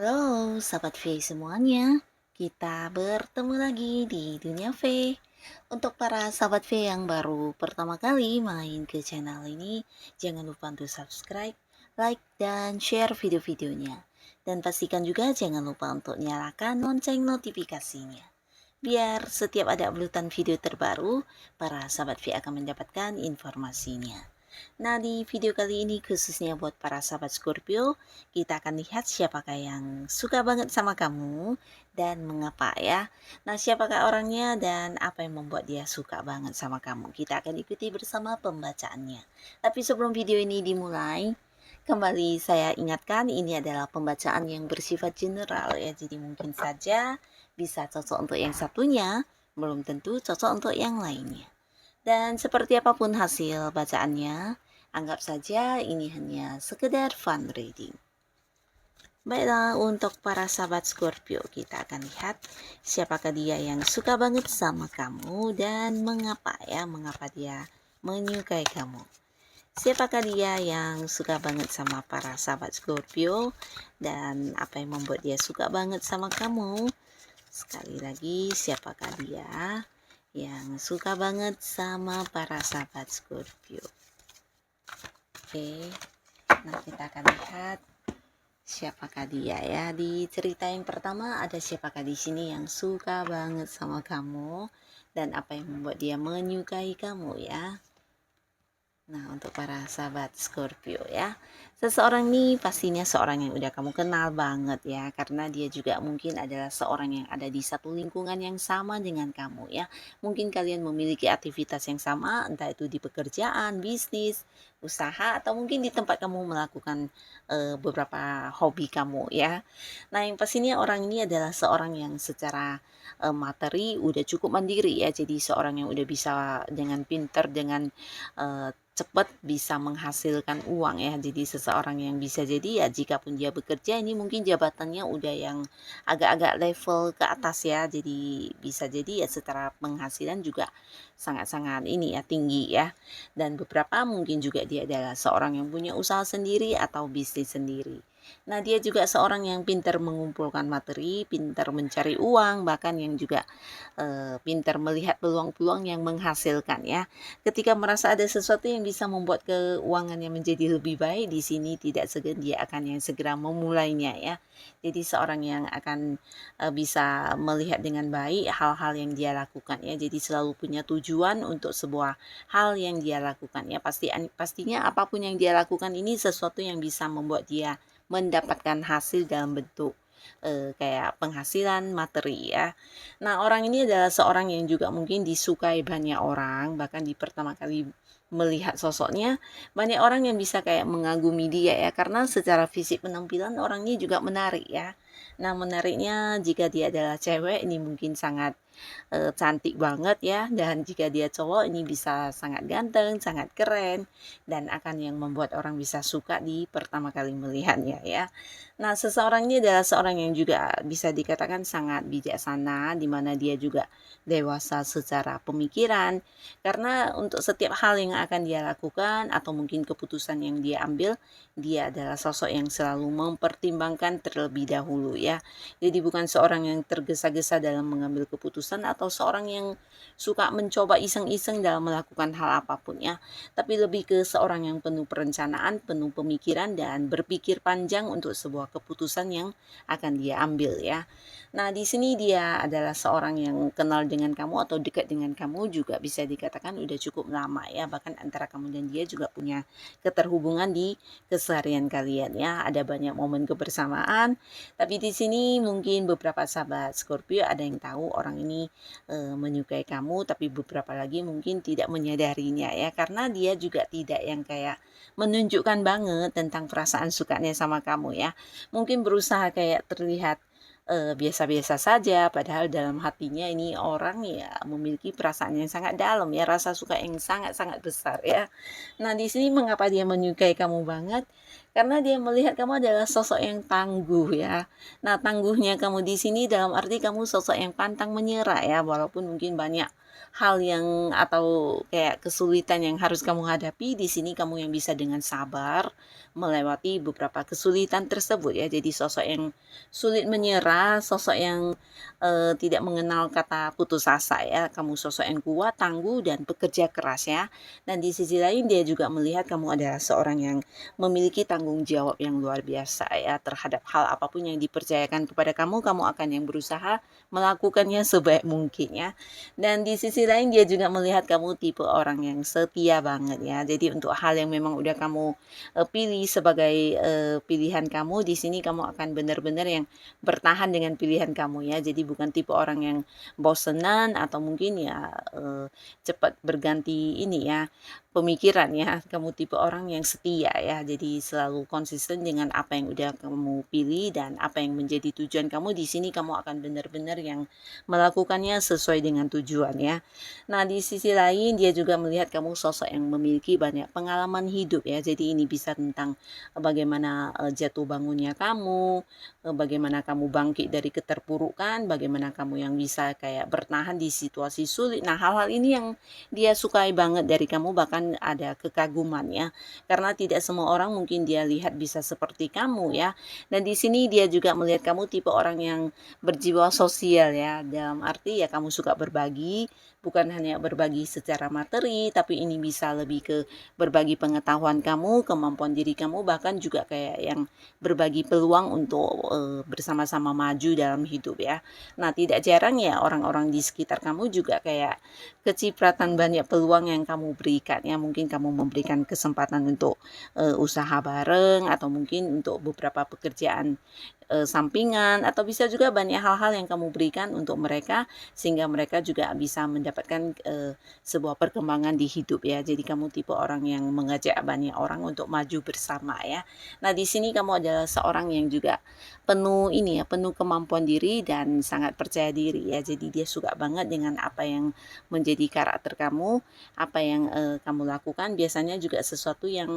Halo Sahabat V semuanya, kita bertemu lagi di Dunia V. Untuk para Sahabat V yang baru pertama kali main ke channel ini, jangan lupa untuk subscribe, like, dan share video-videonya. Dan pastikan juga jangan lupa untuk nyalakan lonceng notifikasinya. Biar setiap ada uploadan video terbaru, para Sahabat V akan mendapatkan informasinya. Nah, di video kali ini khususnya buat para sahabat Scorpio, kita akan lihat siapakah yang suka banget sama kamu dan mengapa ya. Nah, siapakah orangnya dan apa yang membuat dia suka banget sama kamu. Kita akan ikuti bersama pembacaannya. Tapi sebelum video ini dimulai, kembali saya ingatkan ini adalah pembacaan yang bersifat general ya. Jadi mungkin saja bisa cocok untuk yang satunya, belum tentu cocok untuk yang lainnya. Dan seperti apapun hasil bacaannya, anggap saja ini hanya sekedar fun reading. Baiklah, untuk para sahabat Scorpio, kita akan lihat siapakah dia yang suka banget sama kamu dan mengapa ya, mengapa dia menyukai kamu. Siapakah dia yang suka banget sama para sahabat Scorpio dan apa yang membuat dia suka banget sama kamu. Sekali lagi, siapakah dia yang suka banget sama para sahabat Scorpio. Oke, nah kita akan lihat siapakah dia ya. Di cerita yang pertama ada siapakah di sini yang suka banget sama kamu dan apa yang membuat dia menyukai kamu ya. Nah, untuk para sahabat Scorpio ya, seseorang nih pastinya seorang yang udah kamu kenal banget ya, karena dia juga mungkin adalah seorang yang ada di satu lingkungan yang sama dengan kamu ya. Mungkin kalian memiliki aktivitas yang sama, entah itu di pekerjaan, bisnis, usaha, atau mungkin di tempat kamu melakukan beberapa hobi kamu ya. Nah, yang pastinya orang ini adalah seorang yang secara materi udah cukup mandiri ya, jadi seorang yang udah bisa dengan pinter, dengan cepat bisa menghasilkan uang ya. Jadi seseorang yang bisa jadi ya jika pun dia bekerja ini mungkin jabatannya udah yang agak-agak level ke atas ya. Jadi bisa jadi ya secara penghasilan juga sangat-sangat ini ya tinggi ya. Dan beberapa mungkin juga dia adalah seorang yang punya usaha sendiri atau bisnis sendiri. Nah, dia juga seorang yang pintar mengumpulkan materi, pintar mencari uang, bahkan yang juga pintar melihat peluang-peluang yang menghasilkan ya. Ketika merasa ada sesuatu yang bisa membuat keuangannya menjadi lebih baik, di sini tidak segan dia akan yang segera memulainya ya. Jadi seorang yang akan bisa melihat dengan baik hal-hal yang dia lakukan ya. Jadi selalu punya tujuan untuk sebuah hal yang dia lakukan ya. Pastinya apapun yang dia lakukan ini sesuatu yang bisa membuat dia mendapatkan hasil dalam bentuk kayak penghasilan materi ya. Nah, orang ini adalah seorang yang juga mungkin disukai banyak orang, bahkan di pertama kali melihat sosoknya banyak orang yang bisa kayak mengagumi dia ya, karena secara fisik penampilan orang ini juga menarik ya. Nah, menariknya jika dia adalah cewek ini mungkin sangat cantik banget ya, dan jika dia cowok ini bisa sangat ganteng, sangat keren, dan akan yang membuat orang bisa suka di pertama kali melihatnya ya. Nah, seseorang ini adalah seorang yang juga bisa dikatakan sangat bijaksana, di mana dia juga dewasa secara pemikiran, karena untuk setiap hal yang akan dia lakukan atau mungkin keputusan yang dia ambil, dia adalah sosok yang selalu mempertimbangkan terlebih dahulu ya. Jadi bukan seorang yang tergesa-gesa dalam mengambil keputusan atau seorang yang suka mencoba iseng-iseng dalam melakukan hal apapun ya, tapi lebih ke seorang yang penuh perencanaan, penuh pemikiran dan berpikir panjang untuk sebuah keputusan yang akan dia ambil ya. Nah, di sini dia adalah seorang yang kenal dengan kamu atau dekat dengan kamu juga bisa dikatakan udah cukup lama ya, bahkan antara kamu dan dia juga punya keterhubungan di keseharian kalian ya. Ada banyak momen kebersamaan, tapi di sini mungkin beberapa sahabat Scorpio ada yang tahu orang ini menyukai kamu, tapi beberapa lagi mungkin tidak menyadarinya ya, karena dia juga tidak yang kayak menunjukkan banget tentang perasaan sukanya sama kamu ya. Mungkin berusaha kayak terlihat biasa-biasa saja, padahal dalam hatinya ini orang ya memiliki perasaan yang sangat dalam ya, rasa suka yang sangat-sangat besar ya. Nah, di sini mengapa dia menyukai kamu banget? Karena dia melihat kamu adalah sosok yang tangguh ya. Nah, tangguhnya kamu di sini dalam arti kamu sosok yang pantang menyerah ya, walaupun mungkin banyak hal yang atau kayak kesulitan yang harus kamu hadapi, di sini kamu yang bisa dengan sabar melewati beberapa kesulitan tersebut ya. Jadi sosok yang sulit menyerah, sosok yang tidak mengenal kata putus asa ya. Kamu sosok yang kuat, tangguh dan pekerja keras ya. Dan di sisi lain dia juga melihat kamu adalah seorang yang memiliki tanggung jawab yang luar biasa ya terhadap hal apapun yang dipercayakan kepada kamu, kamu akan yang berusaha melakukannya sebaik mungkin ya. Dan di sisi lain dia juga melihat kamu tipe orang yang setia banget ya. Jadi untuk hal yang memang udah kamu pilih sebagai pilihan kamu, di sini kamu akan benar-benar yang bertahan dengan pilihan kamu ya. Jadi bukan tipe orang yang bosenan atau mungkin ya cepat berganti ini ya pemikiran ya. Kamu tipe orang yang setia ya. Jadi selalu konsisten dengan apa yang udah kamu pilih dan apa yang menjadi tujuan kamu. Di sini kamu akan benar-benar yang melakukannya sesuai dengan tujuan ya. Nah, di sisi lain dia juga melihat kamu sosok yang memiliki banyak pengalaman hidup ya. Jadi ini bisa tentang bagaimana jatuh bangunnya kamu, bagaimana kamu bangkit dari keterpurukan, bagaimana kamu yang bisa kayak bertahan di situasi sulit. Nah, hal-hal ini yang dia sukai banget dari kamu, bahkan ada kekaguman ya. Karena tidak semua orang mungkin dia lihat bisa seperti kamu ya. Dan di sini dia juga melihat kamu tipe orang yang berjiwa sosial ya. Dalam arti ya kamu suka berbagi, bukan hanya berbagi secara materi, tapi ini bisa lebih ke berbagi pengetahuan kamu, kemampuan diri kamu, bahkan juga kayak yang berbagi peluang untuk bersama-sama maju dalam hidup ya. Nah, tidak jarang ya orang-orang di sekitar kamu juga kayak kecipratan banyak peluang yang kamu berikan ya. Mungkin kamu memberikan kesempatan untuk usaha bareng atau mungkin untuk beberapa pekerjaan sampingan atau bisa juga banyak hal-hal yang kamu berikan untuk mereka sehingga mereka juga bisa mendapatkan sebuah perkembangan di hidup ya. Jadi kamu tipe orang yang mengajak banyak orang untuk maju bersama ya. Nah, di sini kamu adalah seorang yang juga penuh ini ya, penuh kemampuan diri dan sangat percaya diri ya. Jadi dia suka banget dengan apa yang menjadi karakter kamu, apa yang kamu lakukan biasanya juga sesuatu yang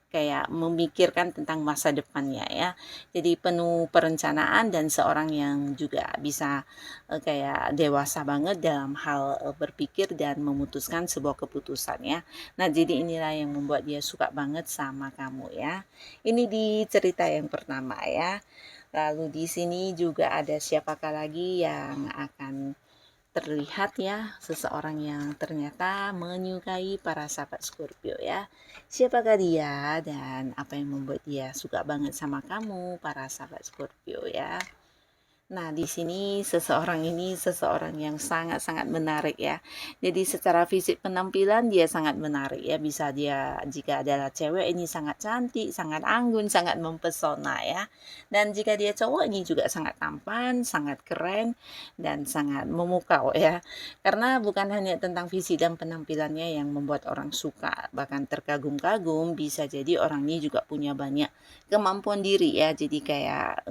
kayak memikirkan tentang masa depannya ya. Jadi penuh perencanaan dan seorang yang juga bisa kayak dewasa banget dalam hal berpikir dan memutuskan sebuah keputusan ya. Nah, jadi inilah yang membuat dia suka banget sama kamu ya. Ini di cerita yang pertama ya. Lalu di sini juga ada siapakah lagi yang akan terlihat ya seseorang yang ternyata menyukai para sahabat Scorpio ya. Siapakah dia dan apa yang membuat dia suka banget sama kamu para sahabat Scorpio ya. Nah, di sini seseorang yang sangat-sangat menarik ya. Jadi secara fisik penampilan dia sangat menarik ya. Bisa dia jika adalah cewek ini sangat cantik, sangat anggun, sangat mempesona ya. Dan jika dia cowok ini juga sangat tampan, sangat keren dan sangat memukau ya. Karena bukan hanya tentang fisik dan penampilannya yang membuat orang suka, bahkan terkagum-kagum, bisa jadi orang ini juga punya banyak kemampuan diri ya. Jadi kayak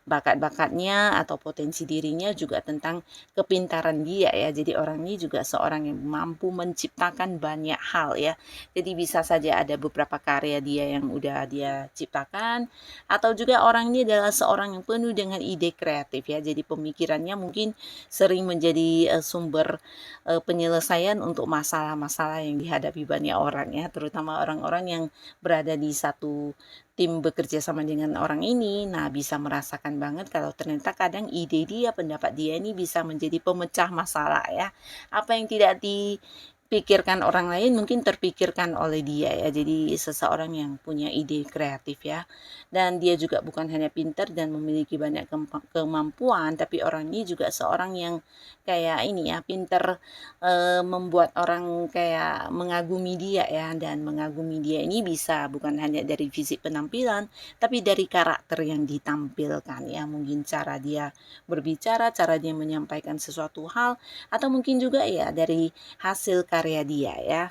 bakat-bakatnya atau potensi dirinya juga tentang kepintaran dia ya. Jadi orang ini juga seorang yang mampu menciptakan banyak hal ya. Jadi bisa saja ada beberapa karya dia yang udah dia ciptakan atau juga orang ini adalah seorang yang penuh dengan ide kreatif ya. Jadi pemikirannya mungkin sering menjadi sumber penyelesaian untuk masalah-masalah yang dihadapi banyak orang ya, terutama orang-orang yang berada di satu tim bekerja sama dengan orang ini. Nah, bisa merasakan banget kalau ternyata kadang ide dia, pendapat dia ini bisa menjadi pemecah masalah ya. Apa yang tidak dipikirkan orang lain mungkin terpikirkan oleh dia ya. Jadi seseorang yang punya ide kreatif ya. Dan dia juga bukan hanya pintar dan memiliki banyak kemampuan, tapi orang ini juga seorang yang kayak ini ya, pintar membuat orang kayak mengagumi dia ya. Dan mengagumi dia ini bisa bukan hanya dari fisik penampilan, tapi dari karakter yang ditampilkan ya. Mungkin cara dia berbicara, cara dia menyampaikan sesuatu hal, atau mungkin juga ya dari hasil karya dia ya.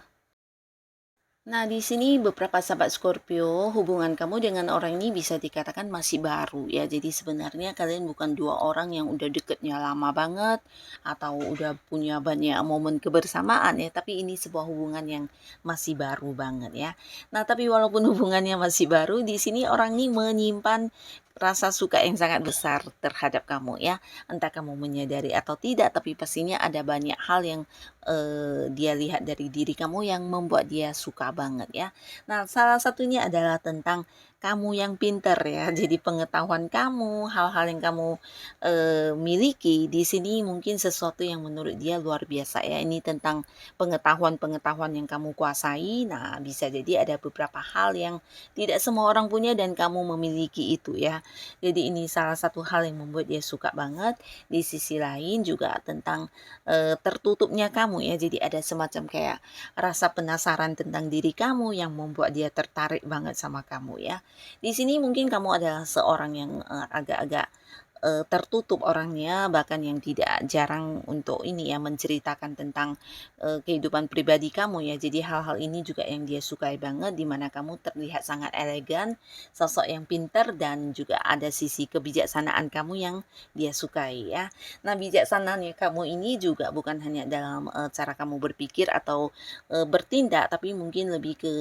Nah, di sini beberapa sahabat Scorpio, hubungan kamu dengan orang ini bisa dikatakan masih baru ya. Jadi sebenarnya kalian bukan dua orang yang udah deketnya lama banget atau udah punya banyak momen kebersamaan ya, tapi ini sebuah hubungan yang masih baru banget ya. Nah, tapi walaupun hubungannya masih baru, di sini orang ini menyimpan rasa suka yang sangat besar terhadap kamu ya. Entah kamu menyadari atau tidak, tapi pastinya ada banyak hal yang dia lihat dari diri kamu yang membuat dia suka banget ya. Nah, salah satunya adalah tentang kamu yang pinter ya. Jadi pengetahuan kamu, hal-hal yang kamu miliki di sini mungkin sesuatu yang menurut dia luar biasa ya. Ini tentang pengetahuan-pengetahuan yang kamu kuasai. Nah, bisa jadi ada beberapa hal yang tidak semua orang punya dan kamu memiliki itu ya. Jadi ini salah satu hal yang membuat dia suka banget. Di sisi lain juga tentang tertutupnya kamu ya. Jadi ada semacam kayak rasa penasaran tentang diri kamu yang membuat dia tertarik banget sama kamu ya. Di sini mungkin kamu adalah seorang yang agak-agak tertutup orangnya, bahkan yang tidak jarang untuk ini ya menceritakan tentang kehidupan pribadi kamu ya. Jadi hal-hal ini juga yang dia sukai banget, di mana kamu terlihat sangat elegan, sosok yang pintar dan juga ada sisi kebijaksanaan kamu yang dia sukai ya. Nah, bijaksananya kamu ini juga bukan hanya dalam cara kamu berpikir atau bertindak, tapi mungkin lebih ke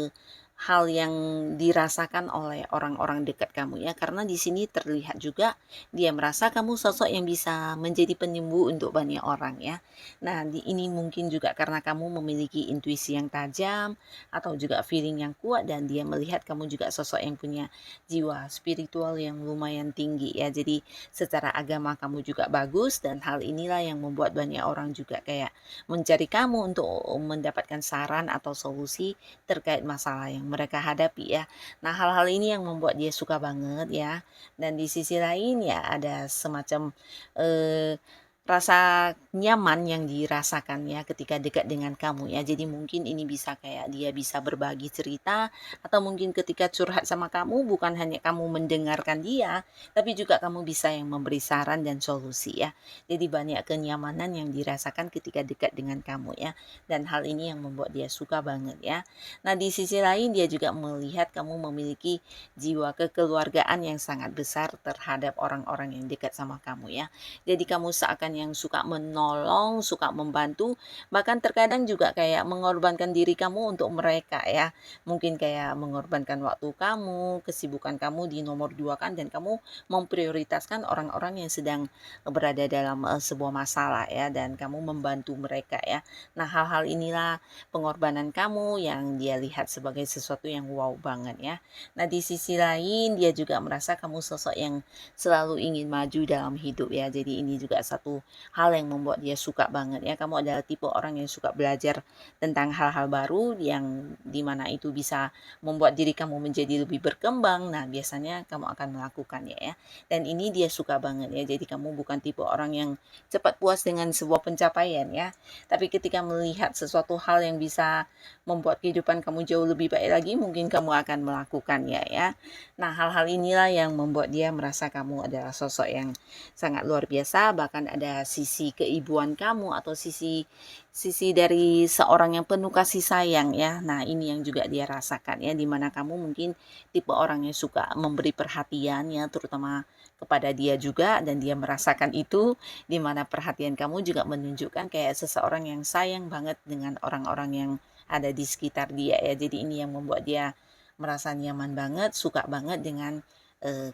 hal yang dirasakan oleh orang-orang dekat kamu ya, karena di sini terlihat juga dia merasa kamu sosok yang bisa menjadi penyembuh untuk banyak orang ya. Nah, ini mungkin juga karena kamu memiliki intuisi yang tajam atau juga feeling yang kuat, dan dia melihat kamu juga sosok yang punya jiwa spiritual yang lumayan tinggi ya. Jadi secara agama kamu juga bagus, dan hal inilah yang membuat banyak orang juga kayak mencari kamu untuk mendapatkan saran atau solusi terkait masalah yang mereka hadapi ya. Nah, hal-hal ini yang membuat dia suka banget ya. Dan di sisi lain ya ada semacam eh, rasa nyaman yang dirasakannya ketika dekat dengan kamu ya. Jadi mungkin ini bisa kayak dia bisa berbagi cerita, atau mungkin ketika curhat sama kamu bukan hanya kamu mendengarkan dia, tapi juga kamu bisa yang memberi saran dan solusi ya. Jadi banyak kenyamanan yang dirasakan ketika dekat dengan kamu ya. Dan hal ini yang membuat dia suka banget ya. Nah, di sisi lain dia juga melihat kamu memiliki jiwa kekeluargaan yang sangat besar terhadap orang-orang yang dekat sama kamu ya. Jadi kamu seakan yang suka menolong, suka membantu, bahkan terkadang juga kayak mengorbankan diri kamu untuk mereka ya. Mungkin kayak mengorbankan waktu kamu, kesibukan kamu di nomor dua kan, dan kamu memprioritaskan orang-orang yang sedang berada dalam sebuah masalah ya, dan kamu membantu mereka ya. Nah, hal-hal inilah pengorbanan kamu yang dia lihat sebagai sesuatu yang wow banget ya. Nah, di sisi lain dia juga merasa kamu sosok yang selalu ingin maju dalam hidup ya. Jadi ini juga satu hal yang membuat dia suka banget ya. Kamu adalah tipe orang yang suka belajar tentang hal-hal baru yang dimana itu bisa membuat diri kamu menjadi lebih berkembang. Nah, biasanya kamu akan melakukannya ya. Dan ini dia suka banget ya. Jadi kamu bukan tipe orang yang cepat puas dengan sebuah pencapaian ya. Tapi ketika melihat sesuatu hal yang bisa membuat kehidupan kamu jauh lebih baik lagi, mungkin kamu akan melakukannya ya. Nah, hal-hal inilah yang membuat dia merasa kamu adalah sosok yang sangat luar biasa, bahkan ada sisi keibuan kamu atau sisi sisi dari seorang yang penuh kasih sayang ya. Nah, ini yang juga dia rasakan ya, dimana kamu mungkin tipe orang yang suka memberi perhatian ya, terutama kepada dia juga, dan dia merasakan itu, dimana perhatian kamu juga menunjukkan kayak seseorang yang sayang banget dengan orang-orang yang ada di sekitar dia ya. Jadi ini yang membuat dia merasa nyaman banget, suka banget dengan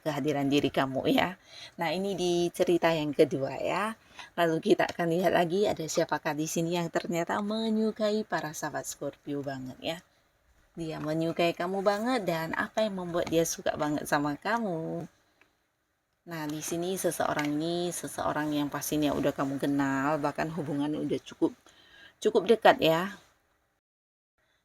kehadiran diri kamu ya. Nah, ini di cerita yang kedua ya. Lalu kita akan lihat lagi ada siapakah di sini yang ternyata menyukai para sahabat Scorpio banget ya. Dia menyukai kamu banget, dan apa yang membuat dia suka banget sama kamu? Nah, di sini seseorang yang pastinya udah kamu kenal, bahkan hubungannya udah cukup cukup dekat ya.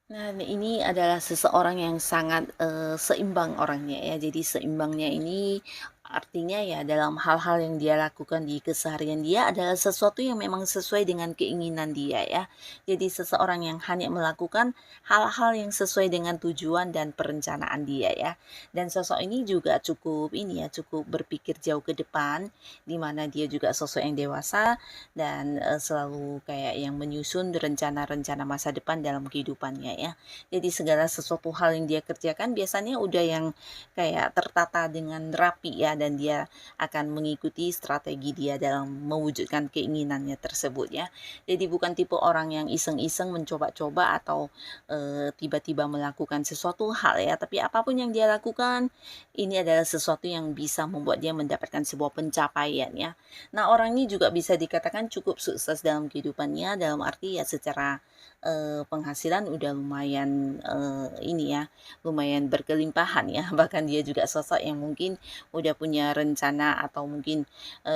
Nah, ini adalah seseorang yang sangat seimbang orangnya ya. Jadi seimbangnya ini Artinya ya dalam hal-hal yang dia lakukan di keseharian dia adalah sesuatu yang memang sesuai dengan keinginan dia ya. Jadi seseorang yang hanya melakukan hal-hal yang sesuai dengan tujuan dan perencanaan dia ya. Dan sosok ini juga cukup ini ya, cukup berpikir jauh ke depan, di mana dia juga sosok yang dewasa dan selalu kayak yang menyusun rencana-rencana masa depan dalam kehidupannya ya. Jadi segala sesuatu hal yang dia kerjakan biasanya udah yang kayak tertata dengan rapi ya, dan dia akan mengikuti strategi dia dalam mewujudkan keinginannya tersebut ya. Jadi bukan tipe orang yang iseng-iseng mencoba-coba atau tiba-tiba melakukan sesuatu hal ya, tapi apapun yang dia lakukan ini adalah sesuatu yang bisa membuat dia mendapatkan sebuah pencapaian ya. Nah, orang ini juga bisa dikatakan cukup sukses dalam kehidupannya, dalam arti ya secara penghasilan udah lumayan ini ya, lumayan berkelimpahan ya. Bahkan dia juga sosok yang mungkin udah punya rencana atau mungkin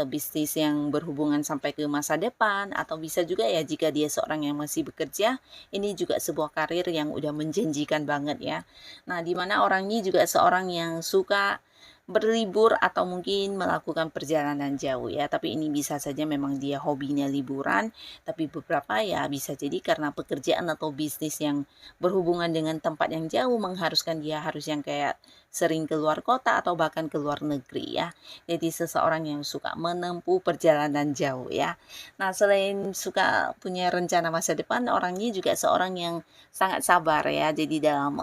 bisnis yang berhubungan sampai ke masa depan, atau bisa juga ya jika dia seorang yang masih bekerja, ini juga sebuah karir yang udah menjanjikan banget ya. Nah, di mana orang ini juga seorang yang suka berlibur atau mungkin melakukan perjalanan jauh ya, tapi ini bisa saja memang dia hobinya liburan, tapi beberapa ya bisa jadi karena pekerjaan atau bisnis yang berhubungan dengan tempat yang jauh mengharuskan dia harus yang kayak sering keluar kota atau bahkan ke luar negeri ya. Jadi seseorang yang suka menempuh perjalanan jauh ya. Nah, selain suka punya rencana masa depan, orang ini juga seorang yang sangat sabar ya. Jadi dalam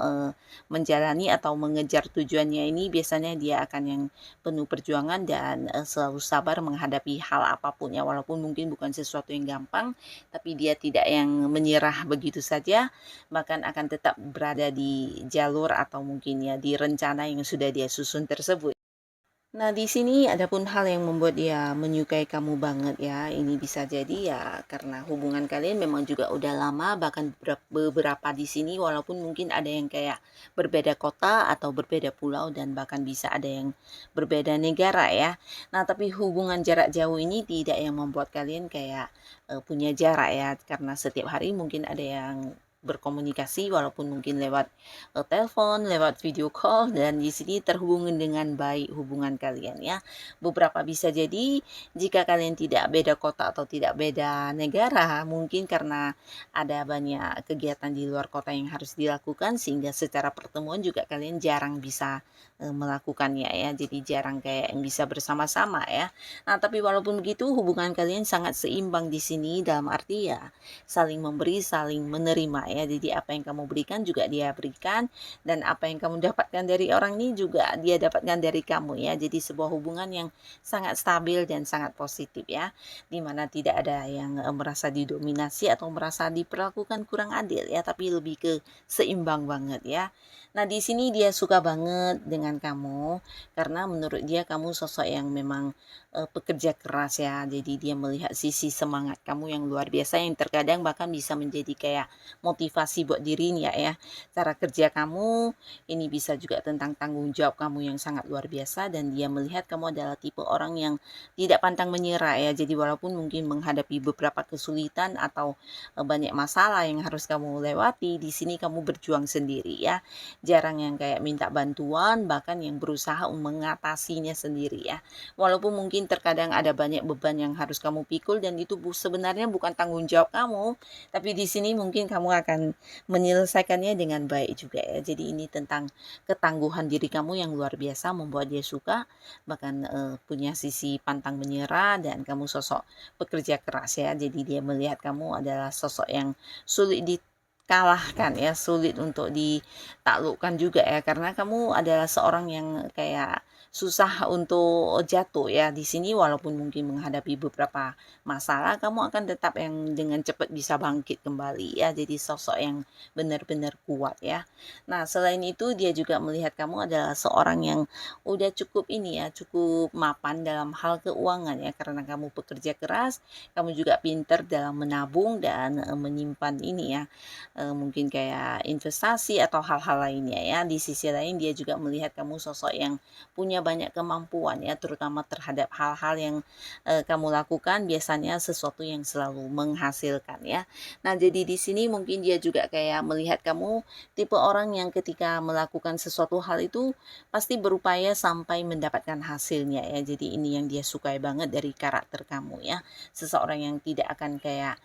menjalani atau mengejar tujuannya ini biasanya dia akan yang penuh perjuangan dan selalu sabar menghadapi hal apapun ya, walaupun mungkin bukan sesuatu yang gampang, tapi dia tidak yang menyerah begitu saja, bahkan akan tetap berada di jalur atau mungkin ya di rencana yang sudah dia susun tersebut. Nah, di sini ada pun hal yang membuat dia menyukai kamu banget ya. Ini bisa jadi ya karena hubungan kalian memang juga udah lama, bahkan beberapa di sini walaupun mungkin ada yang kayak berbeda kota atau berbeda pulau dan bahkan bisa ada yang berbeda negara ya. Nah, tapi hubungan jarak jauh ini tidak yang membuat kalian kayak punya jarak ya, karena setiap hari mungkin ada yang berkomunikasi walaupun mungkin lewat telepon, lewat video call, dan di sini terhubung dengan baik hubungan kalian ya. Beberapa bisa jadi jika kalian tidak beda kota atau tidak beda negara, mungkin karena ada banyak kegiatan di luar kota yang harus dilakukan sehingga secara pertemuan juga kalian jarang bisa melakukannya ya. Jadi jarang kayak yang bisa bersama-sama ya. Nah, tapi walaupun begitu hubungan kalian sangat seimbang di sini, dalam arti ya saling memberi, saling menerima ya. Jadi apa yang kamu berikan juga dia berikan, dan apa yang kamu dapatkan dari orang ini juga dia dapatkan dari kamu ya. Jadi sebuah hubungan yang sangat stabil dan sangat positif ya, dimana tidak ada yang merasa didominasi atau merasa diperlakukan kurang adil ya, tapi lebih ke seimbang banget ya. Nah, di sini dia suka banget dengan kamu karena menurut dia kamu sosok yang memang pekerja keras ya. Jadi dia melihat sisi semangat kamu yang luar biasa, yang terkadang bahkan bisa menjadi kayak motivasi buat dirinya ya. Cara kerja kamu ini bisa juga tentang tanggung jawab kamu yang sangat luar biasa, dan dia melihat kamu adalah tipe orang yang tidak pantang menyerah ya. Jadi walaupun mungkin menghadapi beberapa kesulitan atau banyak masalah yang harus kamu lewati, di sini kamu berjuang sendiri ya. Jarang yang kayak minta bantuan, bahkan yang berusaha mengatasinya sendiri ya. Walaupun mungkin terkadang ada banyak beban yang harus kamu pikul dan itu sebenarnya bukan tanggung jawab kamu, tapi di sini mungkin kamu akan menyelesaikannya dengan baik juga ya. Jadi ini tentang ketangguhan diri kamu yang luar biasa membuat dia suka, bahkan punya sisi pantang menyerah, dan kamu sosok pekerja keras ya. Jadi dia melihat kamu adalah sosok yang sulit dikalahkan ya, sulit untuk ditaklukkan juga ya, karena kamu adalah seorang yang kayak susah untuk jatuh ya. Di sini walaupun mungkin menghadapi beberapa masalah, kamu akan tetap yang dengan cepat bisa bangkit kembali ya. Jadi sosok yang benar-benar kuat ya. Nah, selain itu dia juga melihat kamu adalah seorang yang udah cukup ini ya, cukup mapan dalam hal keuangan ya, karena kamu pekerja keras, kamu juga pinter dalam menabung dan menyimpan ini ya, mungkin kayak investasi atau hal-hal lainnya ya. Di sisi lain dia juga melihat kamu sosok yang punya banyak kemampuan ya, terutama terhadap hal-hal yang kamu lakukan, biasanya sesuatu yang selalu menghasilkan ya. Nah, jadi di sini mungkin dia juga kayak melihat kamu tipe orang yang ketika melakukan sesuatu hal itu pasti berupaya sampai mendapatkan hasilnya ya. Jadi ini yang dia sukai banget dari karakter kamu ya. Seseorang yang tidak akan kayak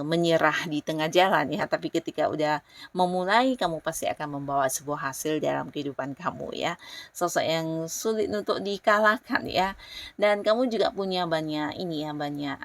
menyerah di tengah jalan ya, tapi ketika udah memulai, kamu pasti akan membawa sebuah hasil dalam kehidupan kamu ya. Sosok yang sulit untuk dikalahkan ya. Dan kamu juga punya banyak ini ya, banyak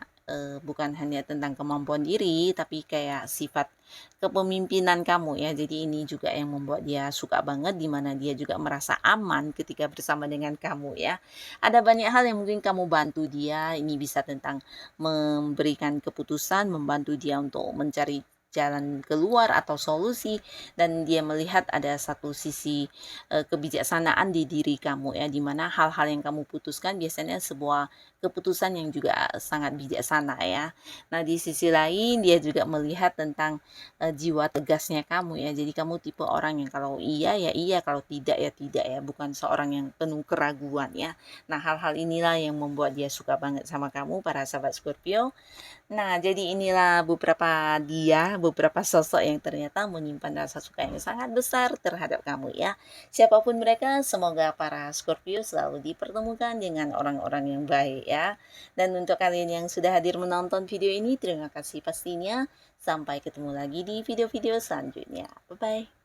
bukan hanya tentang kemampuan diri, tapi kayak sifat kepemimpinan kamu ya. Jadi ini juga yang membuat dia suka banget, di mana dia juga merasa aman ketika bersama dengan kamu ya. Ada banyak hal yang mungkin kamu bantu dia, ini bisa tentang memberikan keputusan, membantu dia untuk mencari jalan keluar atau solusi, dan dia melihat ada satu sisi kebijaksanaan di diri kamu ya, di mana hal-hal yang kamu putuskan biasanya sebuah keputusan yang juga sangat bijaksana ya. Nah, di sisi lain dia juga melihat tentang jiwa tegasnya kamu ya. Jadi kamu tipe orang yang kalau iya ya iya, kalau tidak ya tidak ya, bukan seorang yang penuh keraguan ya. Nah, hal-hal inilah yang membuat dia suka banget sama kamu, para sahabat Scorpio. Nah, jadi inilah beberapa sosok yang ternyata menyimpan rasa suka yang sangat besar terhadap kamu ya. Siapapun mereka, semoga para Scorpio selalu dipertemukan dengan orang-orang yang baik ya. Dan untuk kalian yang sudah hadir menonton video ini, terima kasih pastinya. Sampai ketemu lagi di video-video selanjutnya. Bye-bye.